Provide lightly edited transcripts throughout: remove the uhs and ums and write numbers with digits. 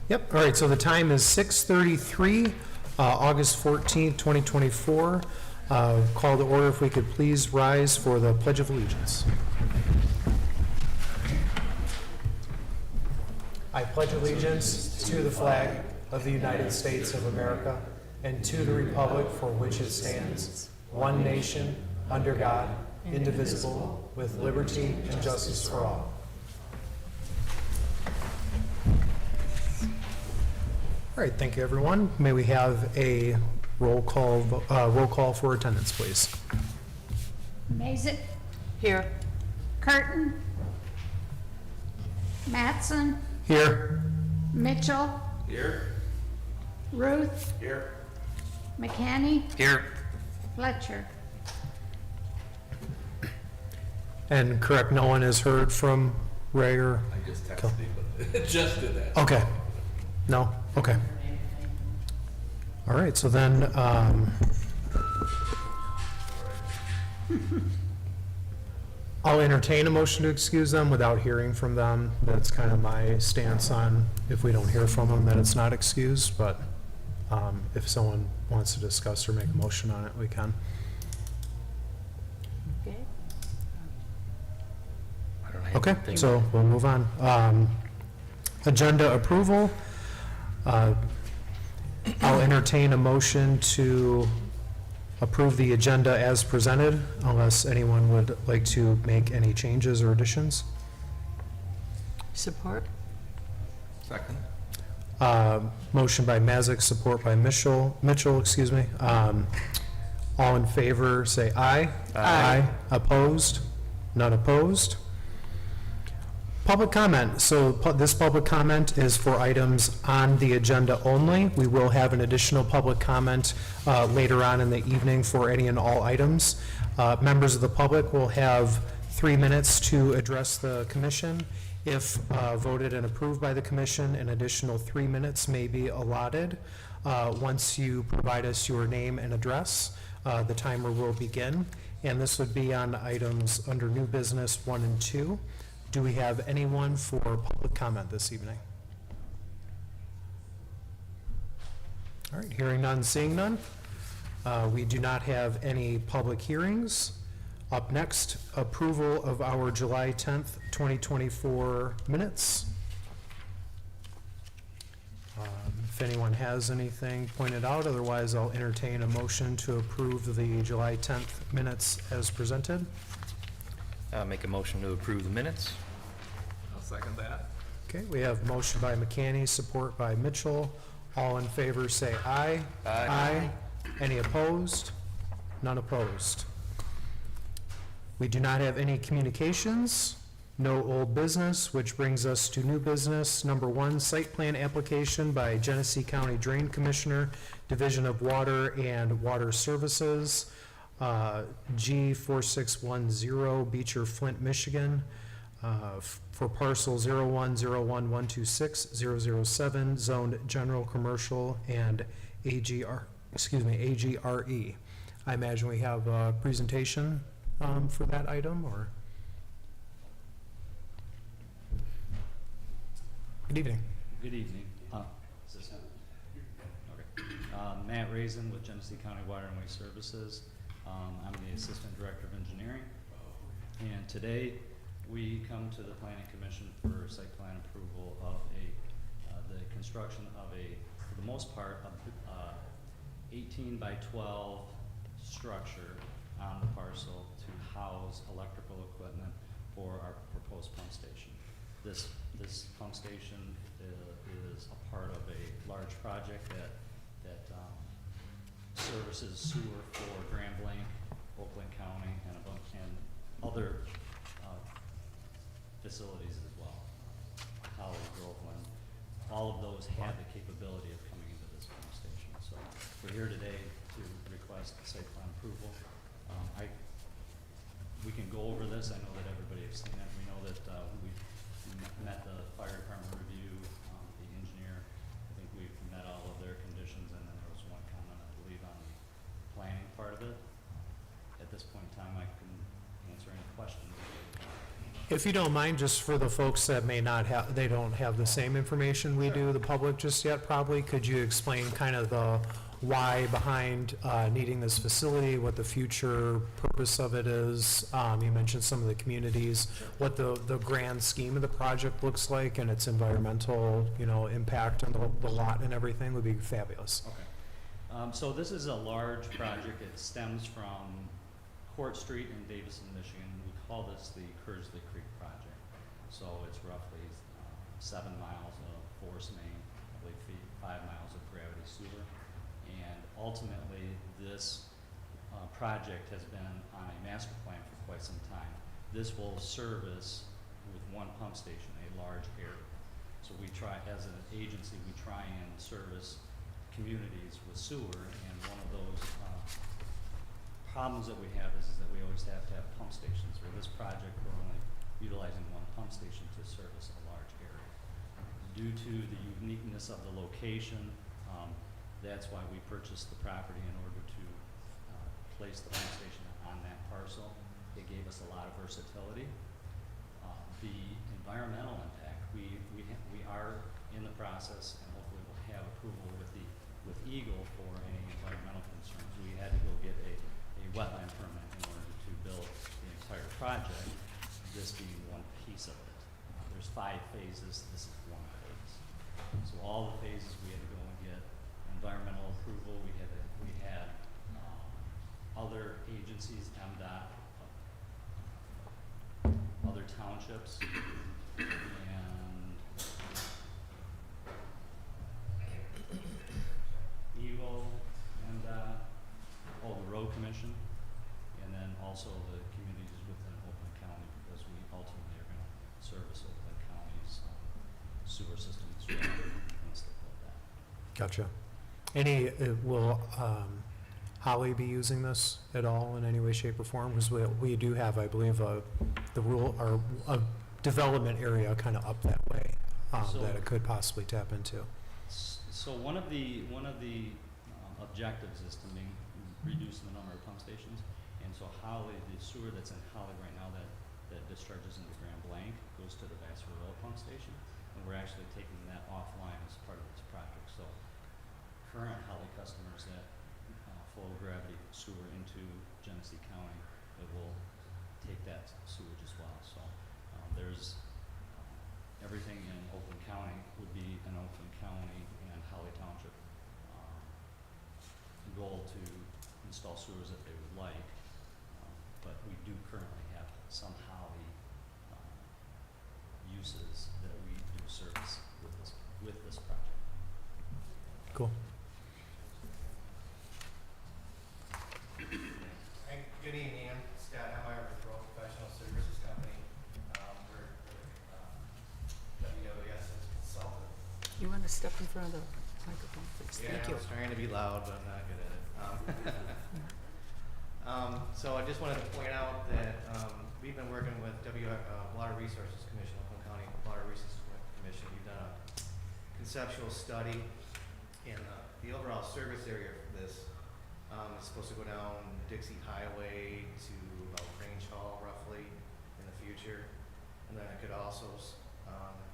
Yep, all right, so the time is 6:33, August 14th, 2024. Call to order, if we could please rise for the Pledge of Allegiance. I pledge allegiance to the flag of the United States of America and to the republic for which it stands, one nation, under God, indivisible, with liberty and justice for all. All right, thank you, everyone. May we have a roll call for attendance, please? Mazik, Here. Curtin, Mattson, Here. Mitchell, Here. Ruth, Here. McCanny, Here. Fletcher. And correct, no one has heard from Ray or? I just texted him, but just did that. Okay. No? Okay. All right, so then, I'll entertain a motion to excuse them without hearing from them. That's kind of my stance on, if we don't hear from them, then it's not excused, but if someone wants to discuss or make a motion on it, we can. Okay. I don't have Okay, anything. so we'll move on. Agenda approval. I'll entertain a motion to approve the agenda as presented, unless anyone would like to make any changes or additions. Support? Second. Motion by Mazik, support by Mitchell, excuse me. All in favor, say aye. Aye. Opposed? None opposed? Public comment. So this public comment is for items on the agenda only. We will have an additional public comment later on in the evening for any and all items. Members of the public will have 3 minutes to address the commission. If voted and approved by the commission, an additional 3 minutes may be allotted. Once you provide us your name and address, the timer will begin. And this would be on items under new business 1 and 2. Do we have anyone for public comment this evening? All right, hearing none, seeing none. We do not have any public hearings. Up next, approval of our July 10th, 2024 minutes. If anyone has anything pointed out, otherwise I'll entertain a motion to approve the July 10th minutes as presented. Make a motion to approve the minutes. I'll second that. Okay, we have motion by McCanny, support by Mitchell. All in favor say aye. Aye. Any opposed? None opposed. We do not have any communications, no old business, which brings us to new business. Number 1, site plan application by Genesee County Drain Commissioner, Division of Water and Water Services, G4610 Beecher, Flint, Michigan, for parcel 0101126007, zoned general commercial and AGRE. I imagine we have a presentation for that item, or? Good evening. Good evening. Is this on? Okay. Matt Raisin with Genesee County Water and Waste Services. I'm the Assistant Director of Engineering. And today we come to the Planning Commission for site plan approval of the construction of for the most part, 18 by 12 structure on the parcel to house electrical equipment for our proposed pump station. This pump station is a part of a large project that services sewer for Grand Blanc, Oakland County, and other facilities as well. Holly, Groveland, all of those have the capability of coming into this pump station. So we're here today to request site plan approval. We can go over this. I know that everybody has seen it. We know that we met the fire department review, the engineer. I think we've met all of their conditions, and then there was one comment, I believe, on the planning part of it. At this point in time, I can answer any questions. If you don't mind, just for the folks that may not have, they don't have the same information we do, the public just yet probably, could you explain kind of the why behind needing this facility, what the future purpose of it is? You mentioned some of the communities, what the grand scheme of the project looks like and its environmental, impact on the lot and everything would be fabulous. Okay. So this is a large project. It stems from Court Street in Davison, Michigan. We call this the Kersley Creek Project. So it's roughly 7 miles of force main, I believe 5 miles of gravity sewer. And ultimately, this project has been on a master plan for quite some time. This will service with one pump station, a large area. So we try, as an agency, we try and service communities with sewer, and one of those problems that we have is that we always have to have pump stations. With this project, we're only utilizing one pump station to service a large area. Due to the uniqueness of the location, that's why we purchased the property in order to place the pump station on that parcel. It gave us a lot of versatility. The environmental impact, we are in the process, and hopefully we'll have approval with Eagle for any environmental concerns. We had to go get a wetland permit in order to build the entire project, this being one piece of it. There's 5 phases, this is one phase. So all the phases we had to go and get environmental approval. We had other agencies, MDOT, other townships, and Eagle, MDOT, the road commission, and then also the communities within Oakland County, because we ultimately are going to service Oakland County's sewer system as well. and stuff like that. Gotcha. Will Holly be using this at all in any way, shape, or form? Because we do have, I believe, a development area kind of up that way that it could possibly tap into. So one of the objectives is to reduce the number of pump stations, and so Holly, the sewer that's in Holly right now that discharges into Grand Blanc goes to the Vassar Road pump station, and we're actually taking that offline as part of this project. So current Holly customers that flow gravity sewer into Genesee County, it will take that sewage as well. So there's everything in Oakland County would be an Oakland County and Holly Township goal to install sewers if they would like, but we do currently have some Holly uses that we do service with this project. Cool. Good evening, I'm Scott Hemeyer with Road Professional Services Company. We're WWS as a consultant. You want to step in front of the microphone, please? Yeah, Thank I you. was trying to be loud, but I'm not good at it. So I just wanted to point out that we've been working with Water Resources Commission, Oakland County Water Resources Commission. We've done a conceptual study, and the overall service area for this is supposed to go down Dixie Highway to about Grange Hall roughly in the future. And then it could also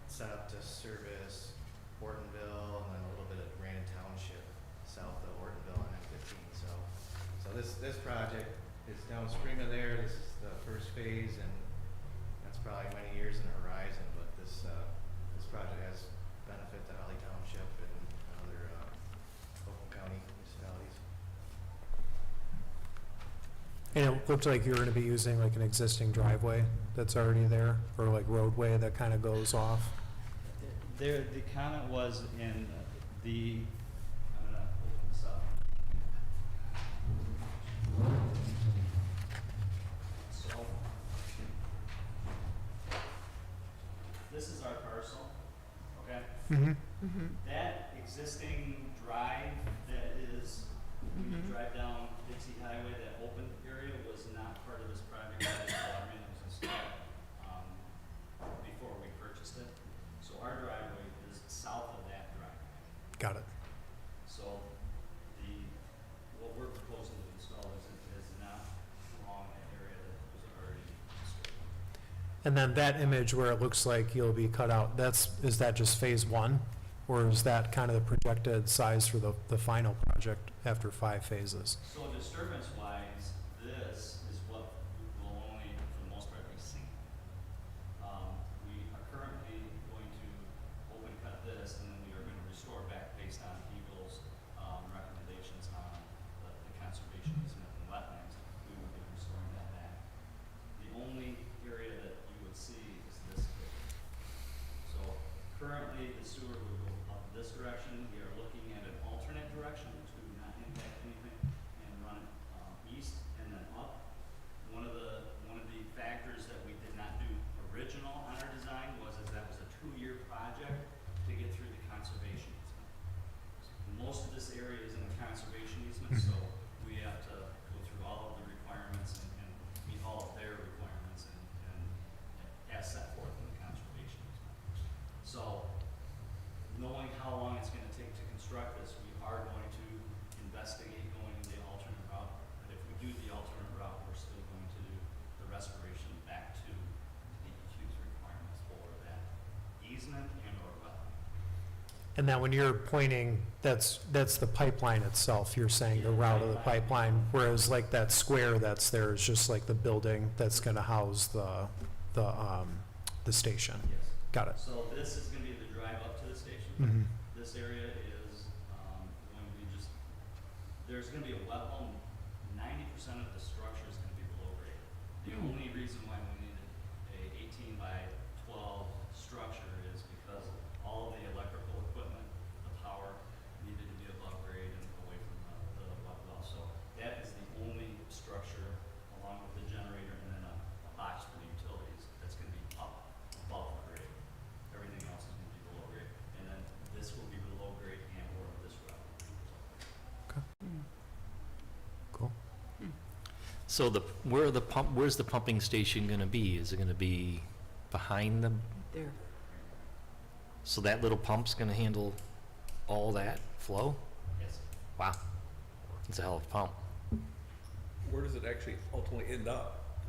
set up to service Ortonville and then a little bit of Brandon Township south of Ortonville on M15. So this project is downstream of there. This is the first phase, and that's probably many years in the horizon. But this project has benefit to Holly Township and other Oakland County municipalities. And it looked like you were going to be using like an existing driveway that's already there, or like roadway that kind of goes off. The comment was in the, I'm gonna open this up. So, this is our parcel, okay? Mm-hmm. Mm-hmm. That existing drive that is, when you drive down Dixie Highway, that open area was not part of this project. That is water main that was installed before we purchased it. So our driveway is south of that driveway. Got it. So what we're proposing to install is not along that area that was already installed. And then that image where it looks like you'll be cut out, is that just phase one? Or is that kind of the projected size for the final project after 5 phases? So disturbance-wise, this is what will only, for the most part, be seen. We are currently going to open cut this, and then we are going to restore back based on Eagle's recommendations on the conservation easement and wetlands. We will be restoring that back. The only area that you would see is this area. So currently, the sewer would go up this direction. We are looking at an alternate direction to not impact anything and run it east and then up. One of the factors that we did not do original on our design was that was a 2-year project to get through the conservation easement. Most of this area is in the conservation easement, so we have to go through all of the requirements and meet all of their requirements and as set forth in the conservation easement. So, knowing how long it's gonna take to construct this, we are going to investigate going the alternate route. But if we do the alternate route, we're still going to do the restoration back to DEQ's requirements for that easement and or wetland. And then when you're pointing, that's the pipeline itself, you're saying the route of the pipeline, whereas like that square that's there is just like the building that's gonna house the station. Yes. Got it. So this is gonna be the drive up to the station. Mhm. This area is going to be just, there's gonna be a wet well, 90% of the structure is gonna be below grade. The only reason why we needed a 18 by 12 structure is because all the electrical equipment, the power needed to be above grade and away from the wet well. So that is the only structure along with the generator and then a box for the utilities that's gonna be up above grade. Everything else is gonna be below grade. And then this will be below grade and or this route. Cool. So where's the pumping station gonna be? Is it gonna be behind the, There. so that little pump's gonna handle all that flow? Yes. Wow, it's a hell of a pump. Where does it actually ultimately end up,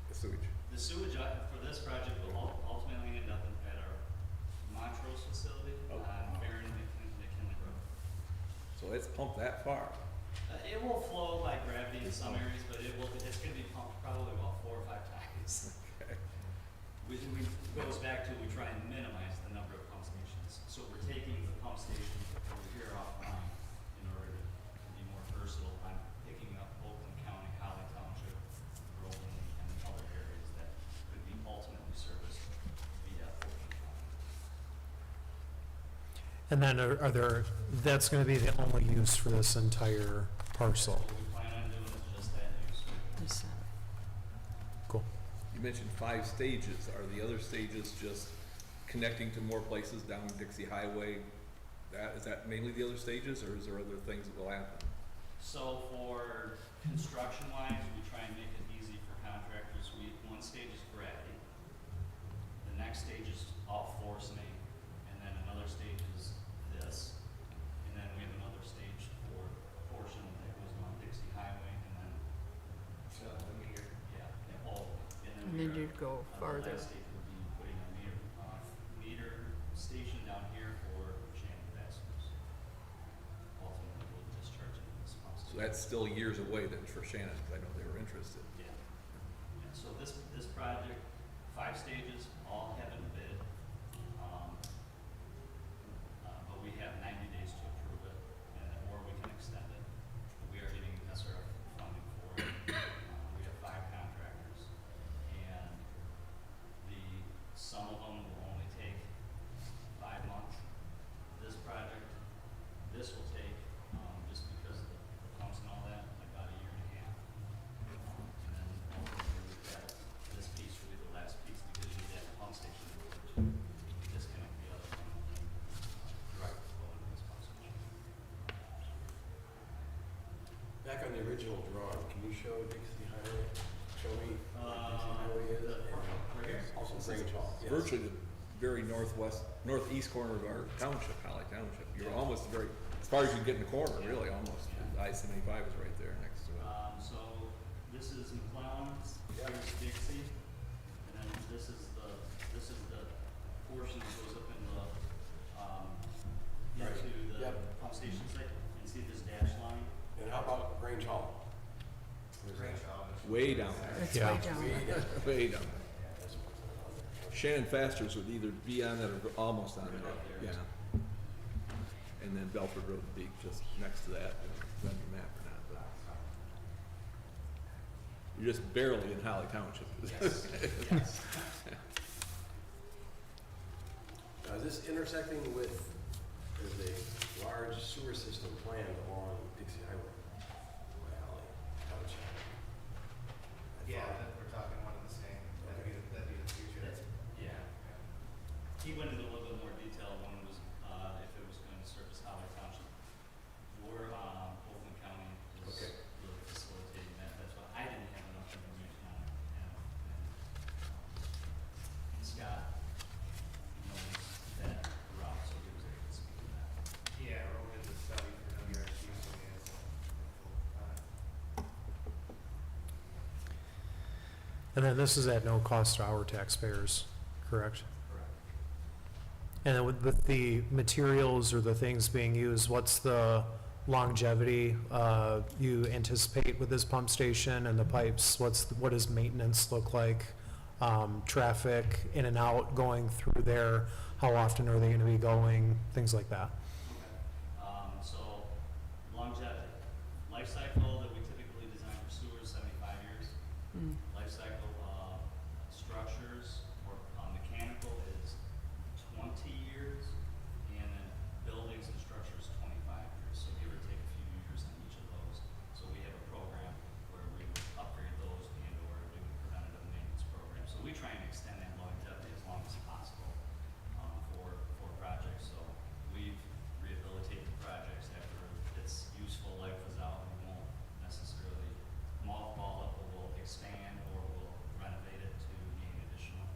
the sewage? The sewage for this project will ultimately end up at our Montrose facility Oh. on Barron McKinley Road. So it's pumped that far. It will flow by gravity in some areas, but it's gonna be pumped probably about 4 or 5 times. Okay. Which goes back to, we try and minimize the number of pump stations. So we're taking the pump station over here offline in order to be more versatile. I'm picking up Oakland County, Holly Township, Groveland, and other areas that could be ultimately serviced via Oakland County. And then that's gonna be the only use for this entire parcel. What we plan on doing is just that use. This side. Cool. You mentioned 5 stages. Are the other stages just connecting to more places down Dixie Highway? Is that mainly the other stages, or is there other things that will happen? So for construction wise, we try and make it easy for contractors. One stage is gravity. The next stage is all force main, and then another stage is this. And then we have another stage for a portion that goes along Dixie Highway and then, yeah, and all. And we then are- you'd go the farther. last stage would be putting a meter station down here for Shannon Vasquez. Ultimately, we'll discharge it in this pump So station. that's still years away then for Shannon, because I know they were interested. Yeah. Yeah, so this project, 5 stages, all have been bid. But we have 90 days to approve it, or we can extend it. We are getting SRF funding for it. We have 5 contractors, and some of them will only take 5 months. This project, this will take, just because of the pumps and all that, about a year and a half. And then ultimately we've got, this piece will be the last piece, because you need that pump station in order to disconnect the other one and direct the flow into this pump station. Back on the original drawing, can you show Dixie Highway? Show me what Dixie Highway is? Right here? Also Grange Hall. Yes. Virtually the very northeast corner of our township, Holly Township. You're almost as far as you can get in the corner, really, almost. Yeah. I-75 is right there next to it. So this is McClellan's, here's Dixie, and then this is this is the portion that goes up in the, Right. into the Yep. pump station site, and see this dash line? And how about Grange Hall? Where's Range that? out. Way down there, It's Yeah. way down. Way down. way down. That's what's on there. Shannon Faster's would either be on that or almost on Right it, up there. yeah. And then Belford Road would be just next to that, on your map or not, but. You're just barely in Holly Township. Yes. Now, is this intersecting with, there's a large sewer system planned along Dixie Highway by Holly Township? I Yeah, thought- that we're talking one and the same. That'd be the future. That's- Yeah. He went into a little bit more detail when it was, if it was going to service Holly Township. We're, Oakland County is Okay. really facilitating that, that's why I didn't have enough information on it. And Scott knows that route, so he was able to speak to that. Yeah, we're with the study for WRC, so we have some info on it. And then this is at no cost to our taxpayers, correct? Correct. And then with the materials or the things being used, what's the longevity you anticipate with this pump station and the pipes? What does maintenance look like? Traffic in and out going through there? How often are they going to be going? Things like that. So longevity, life cycle that we typically design for sewers, 75 years. Mm. Life cycle of structures or mechanical is 20 years, and then buildings and structures 25 years. So give or take a few years on each of those. So we have a program where we would upgrade those and or do preventative maintenance programs. So we try and extend that longevity as long as possible for projects. So we've rehabilitated projects after its useful life was out. We won't necessarily mothball it, but we'll expand or we'll renovate it to gain additional.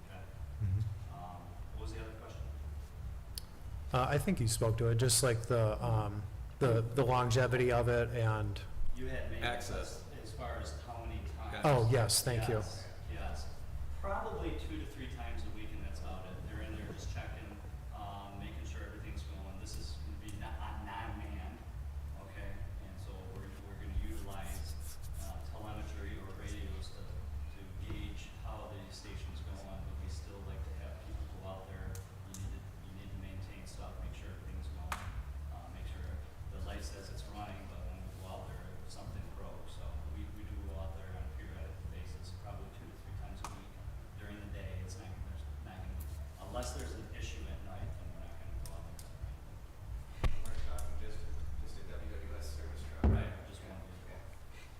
Okay. What was the other question? I think you spoke to it, just like the longevity of it and, You had made Access. as far as how many times. oh, yes, thank you. Yes, yes. Probably 2 to 3 times a week, and that's about it. They're in there just checking, making sure everything's going. This is gonna be non-manned, okay? And so we're gonna utilize telemetry or radios to gauge how the station's going, but we still like to have people go out there. You need to maintain stuff, make sure everything's going, make sure the light says it's running, but when we go out there, something broke. So we do go out there on a periodic basis, probably 2 to 3 times a week. During the day, it's not, there's not gonna, unless there's an issue at night, then we're not gonna go out there. We're talking just a WWS service truck. Right, just one vehicle.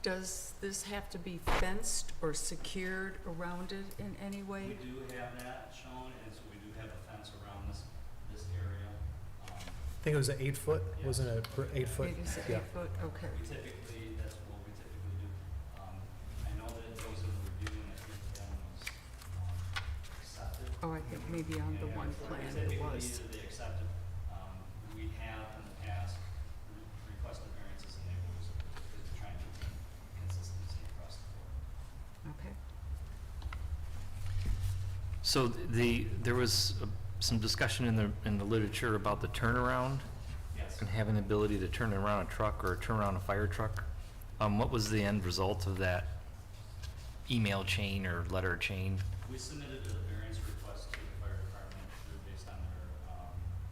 Does this have to be fenced or secured around it in any We way? do have that shown, and so we do have a fence around this area. I think it was an 8-foot, wasn't it, 8-foot? It is Yeah. 8 foot, okay. We typically, that's what we typically do. I know that it goes in the review, and I think that one was accepted. Oh, I think maybe on the Yeah, one so plan it typically was. either they accept it, we have in the past requested variances and they always, because we're trying to maintain consistency across the board. Okay. So there was some discussion in the literature about the turnaround Yes. and having the ability to turn around a truck or turn around a fire truck. What was the end result of that email chain or letter chain? We submitted a variance request to the fire department based on their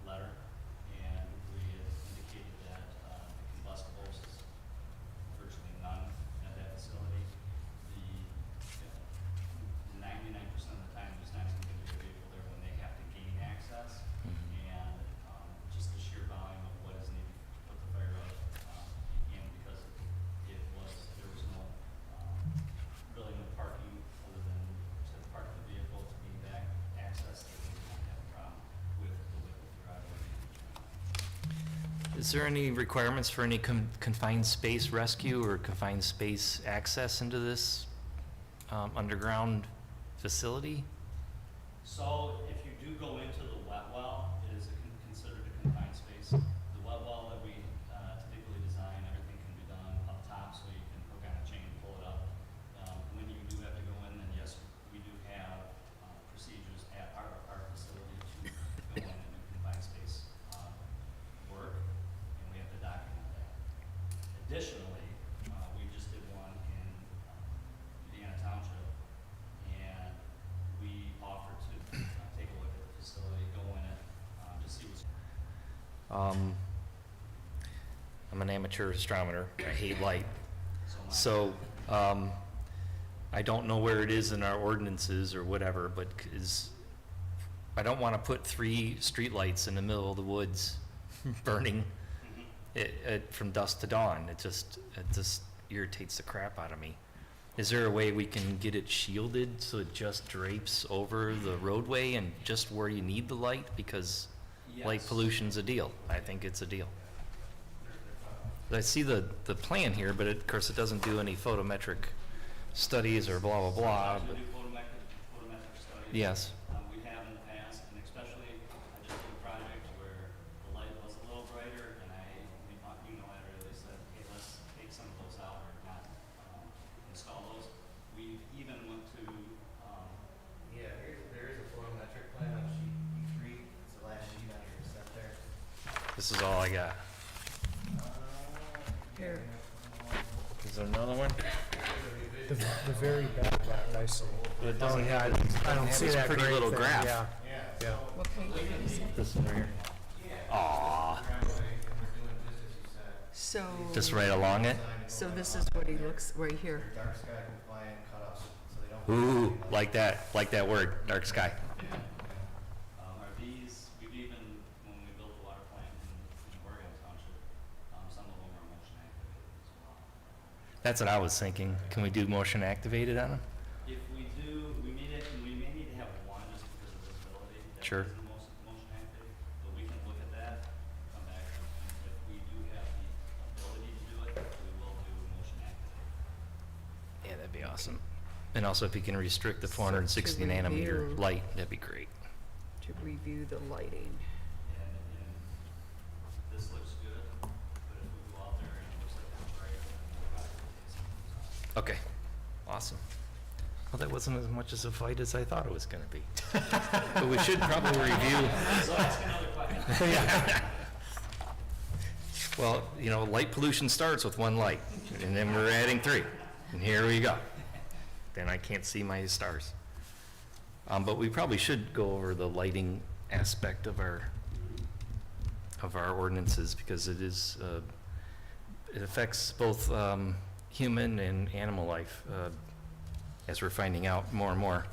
letter, and we had indicated that the combustibles is virtually none at that facility. The 99% of the time, there's not even going to be a vehicle there when they have to gain access, and just the sheer volume of what is needed to put the fire out, and because there was no really no parking other than to park the vehicle to gain back access, they did not have a problem with the width of the driveway. Is there any requirements for any confined space rescue or confined space access into this underground facility? So if you do go into the wet well, it is considered a confined space. The wet well that we typically design, everything can be done up top, so you can hook on a chain, pull it up. When you do have to go in, then yes, we do have procedures at I'm an amateur astronomer. I hate light. So, I don't know where it is in our ordinances or whatever, but I don't want to put 3 streetlights in the middle of the woods burning from dusk to dawn. It just irritates the crap out of me. Is there a way we can get it shielded so it just drapes over the roadway and just where you need the light? Because light pollution's a deal. I think it's a deal. I see the plan here, but of course it doesn't do any photometric studies or blah, blah, blah. We but- do photometric studies. Yes. We have in the past, and especially, I just did a project where the light was a little brighter, and I really said, hey, let's take some of those out or not install those. We even went to, Yeah, there is a photometric plan on sheet E3. It's the last sheet on your set there. This is all I got. Here. Is there another one? The very back one, I see. But it Oh, doesn't yeah, have, I don't have see this that pretty gray little thing, graph. Yeah, yeah. What page is it? This one right here. Aw, So, just right along it? so this is what he looks, right here. Dark sky compliant cutups, so they don't. Ooh, like that word, dark sky. are these, we've even, when we built the water plant in Oregon Township, some of them are motion activated as well. That's what I was thinking. Can we do motion activated on them? If we do, we may need to have one just because of visibility. That Sure. isn't motion activated, but we can look at that, come back, and if we do have the ability to do it, we will do motion activated. Yeah, that'd be awesome. And also if you can restrict the So 460 to nanometer review- light, that'd be great. To review the lighting. And this looks good, but if we go out there and it looks like it's bright, then we'll probably take some of those out. Okay, awesome. Well, that wasn't as much as a fight as I thought it was gonna be. But we should probably review. So ask another question. Well, light pollution starts with 1 light, and then we're adding 3. And here we go. Then I can't see my stars. But we probably should go over the lighting aspect of our ordinances, because it is, it affects both human and animal life, as we're finding out more and more.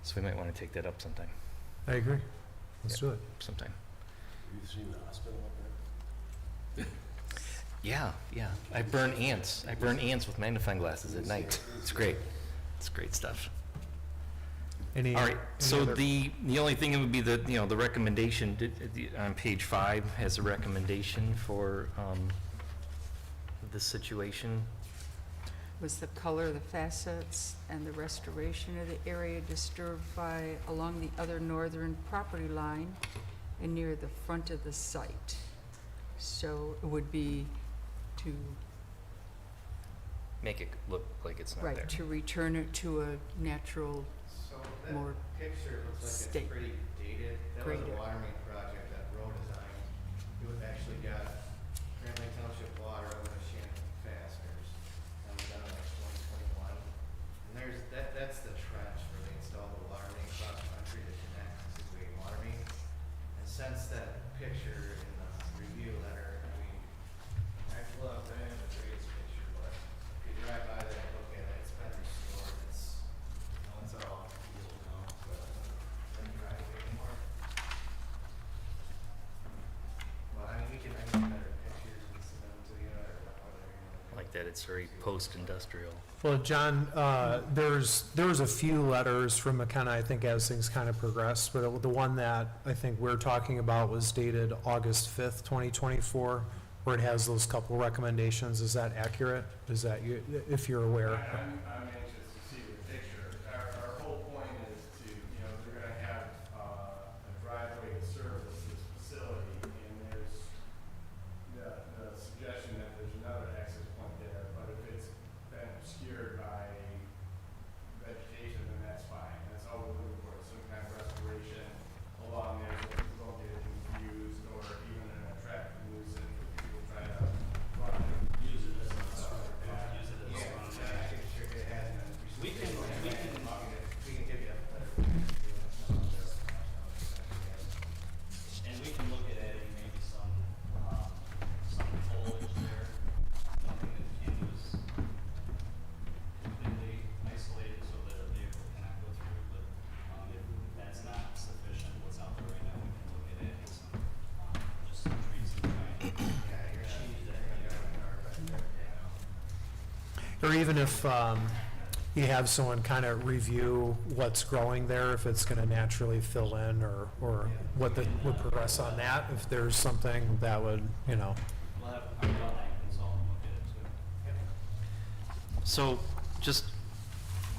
So we might want to take that up sometime. I agree. Let's do it. Sometime. Have you seen the hospital up there? Yeah. I burn ants. I burn ants with magnifying glasses at night. It's great. It's great stuff. Any? All right, any so other- the only thing would be the recommendation, on page 5 has a recommendation for, this situation. Was the color of the facets and the restoration of the area disturbed by along the other northern property line and near the front of the site. So it would be to, Make it look like it's not there. right, to return it to a natural, So that more picture looks like state- it's pretty dated. That was graded. a water main project that Roe designed. It actually got Grand Lake Township water over the Shannon Fasteners. That was done in like 2021. And that's the trench where they installed the water main across country to connect the Situate water main. And since that picture in the review letter, I flew up there and the greatest picture, but if you drive by there and look at it, it's been restored. It's all healed now, so it doesn't dry away anymore. But I mean, I can get better pictures and send them to you, or whether you Like that, it's very post-industrial. Well, John, there was a few letters from McKenna, I think, as things kind of progressed, but the one that I think we're talking about was dated August 5th, 2024, where it has those couple recommendations. Is that accurate? Is that, if you're aware? I'm anxious to see the picture. Our whole point is to, they're gonna have a driveway to service this facility, and there's the suggestion that there's another access point there, but if it's been obscured by vegetation, then that's fine. That's all we're looking for, some kind of restoration along there, so people don't get confused, or even an attractive nuisance for people trying to run and Use it as a, stuff like that. use it as Yeah, a. that picture, it Or even if you have someone kind of review what's growing there, if it's going to naturally fill in, or what would progress on that, if there's something that would, We'll have our wetland consultant look at it too. So,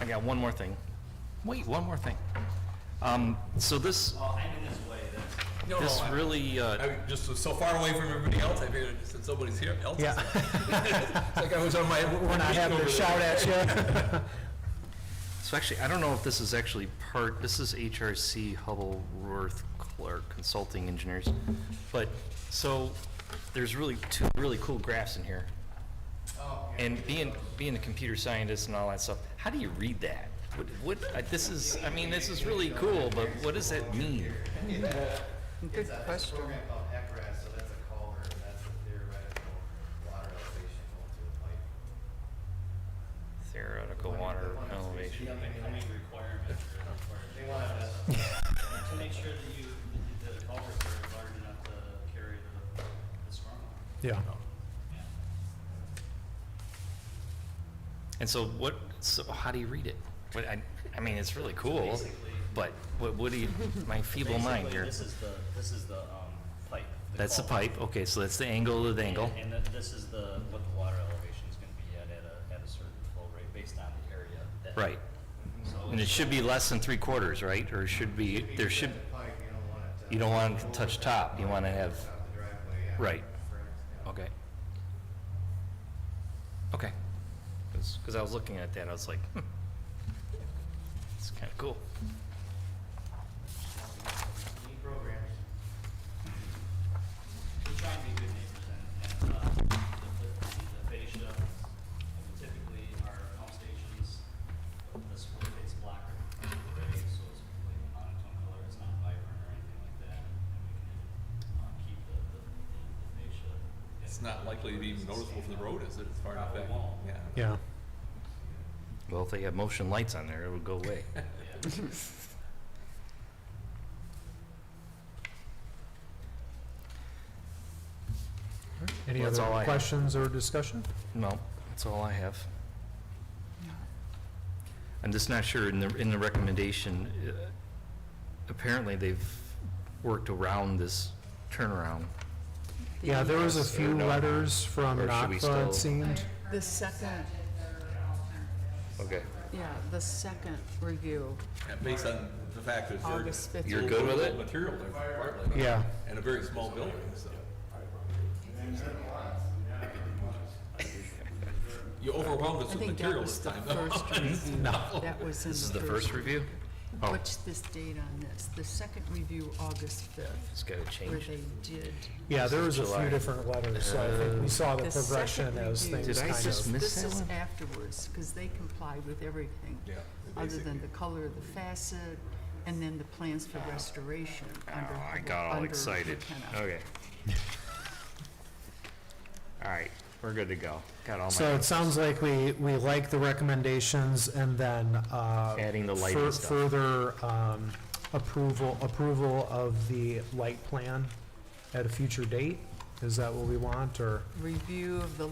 I got one more thing. Wait, one more thing. So this, Well, I'm in this way, that's. No, this I- really, I just was so far away from everybody else, I figured since nobody's here, else is Yeah. there. It's like I was on my. we're not having to shout at you. so actually, I don't know if this is actually this is HRC Hubble Worth Clark Consulting Engineers. But, so, there's really two really cool graphs in here. Oh, yeah. And being a computer scientist and all that stuff, how do you read that? This is really cool, but what does that mean? Good It's a question. program called ECRAS, so that's a culvert, and that's a theoretical water elevation going through the pipe. Theoretical water elevation. How many requirements are required? They want to, To make sure that the culverts are large enough to carry the storm. Yeah. Yeah. And so how do you read it? I mean, it's really cool, Basically- but what do you, my feeble mind Basically, here. This is the pipe. That's the culvert. pipe, okay, so that's the angle of the angle. And this is what the water elevation is gonna be at a certain flow rate based on the area. Right. So And it should be less than 3/4, right? Or should be, there should, the pipe, you don't want it to touch top, you want to have, top the driveway, yeah. right, Correct, yeah. okay. Okay. Because I was looking at that, I was like, it's kind of cool. Neat programs. we try and be good neighbors and the fascia, typically our pump stations, this wood is black or gray, so it's completely monotone color, it's not vibrant or anything like that. And we can keep the fascia. It's not likely to be even noticeable from the road, is it? It's far enough back. Probably won't. Yeah. Yeah. Well, if they have motion lights on there, it would go away. Yeah. Any That's all I other have. questions or discussion? No, that's all I have. I'm just not sure in the recommendation, apparently they've worked around this turnaround. Yeah, there was a Yes or few no? letters from Or should we NACFA, still- it seemed. The second, Okay. yeah, the second review, And based on the fact that August 5th. You're good with it? Material there, partly. Yeah. And a very small building, so. You overwhelmed us I with think that material was this the time. first review. That was in This is the first review? Oh, What's this date on this? The second review, August 5th, it's got to where change. they did. Yeah, there was a July. few different letters, so I think we saw the The progression second as review- things Did I kind just of. miss This that is one? afterwards, because they complied with everything, Yeah, other than basically. the color of the facet, and then the plans for restoration under. Oh, I Hubble- got all under excited. McKenna. Okay. All right, we're good to go. Got all my. So it sounds like we like the recommendations, and then, Adding the lighting stuff. further, approval of the light plan at a future date? Is that what we want, or? Review of the